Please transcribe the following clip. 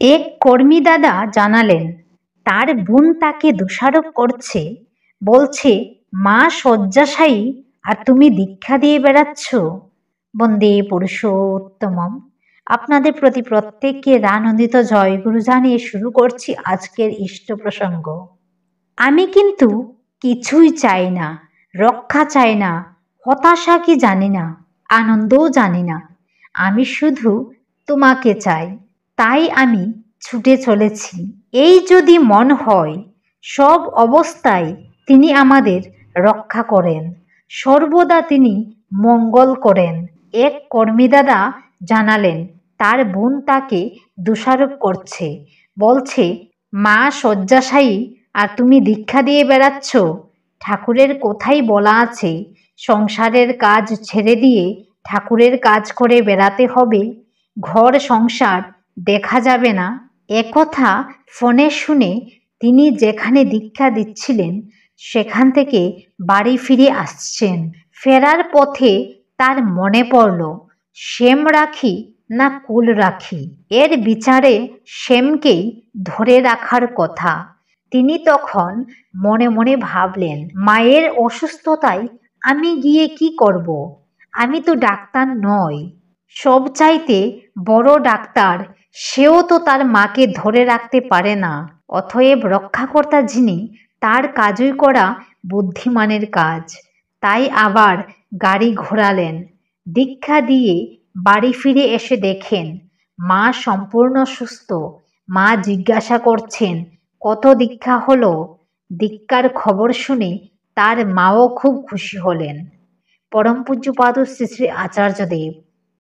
এক কর্মী দাদা জানালেন তার বোন তাকে দোষারোপ করছে, বলছে মা শয্যাশায়ী আর তুমি দীক্ষা দিয়ে বেড়াচ্ছ। বন্দে পুরুষোত্তমম। আপনাদের প্রতি প্রত্যেককে রানন্দিত জয়গুরু জানিয়ে শুরু করছি আজকের ইষ্ট প্রসঙ্গ। আমি কিন্তু কিছুই চাই না, রক্ষা চাই না, হতাশা কি জানি না, আনন্দও জানি না। আমি শুধু তোমাকে চাই, তাই আমি ছুটে চলেছি। এই যদি মন হয়, সব অবস্থায় তিনি আমাদের রক্ষা করেন, সর্বদা তিনি মঙ্গল করেন। এক কর্মীদাদা জানালেন তার বোন তাকে দোষারোপ করছে, বলছে মা শয্যাশায়ী আর তুমি দীক্ষা দিয়ে বেড়াচ্ছ। ঠাকুরের কোথায় বলা আছে সংসারের কাজ ছেড়ে দিয়ে ঠাকুরের কাজ করে বেড়াতে হবে, ঘর সংসার দেখা যাবে না? একথা ফোনে শুনে তিনি যেখানে দীক্ষা দিচ্ছিলেন সেখান থেকে বাড়ি ফিরে আসছেন। ফেরার পথে তার মনে পড়ল শ্যাম রাখি না কুল রাখি। এর বিচারে শ্যামকেই ধরে রাখার কথা। তিনি তখন মনে মনে ভাবলেন, মায়ের অসুস্থতায় আমি গিয়ে কি করব? আমি তো ডাক্তার নই, সবচাইতে বড় ডাক্তার, সেও তো তার মাকে ধরে রাখতে পারে না। অতএব রক্ষাকর্তা যিনি, তার কাজই করা বুদ্ধিমানের কাজ। তাই আবার গাড়ি ঘোরালেন। দীক্ষা দিয়ে বাড়ি ফিরে এসে দেখেন মা সম্পূর্ণ সুস্থ। মা জিজ্ঞাসা করছেন কত দীক্ষা হলো? দীক্ষার খবর শুনে তার মাও খুব খুশি হলেন। পরম পূজ্যপাদ শ্রী শ্রী আচার্যদেব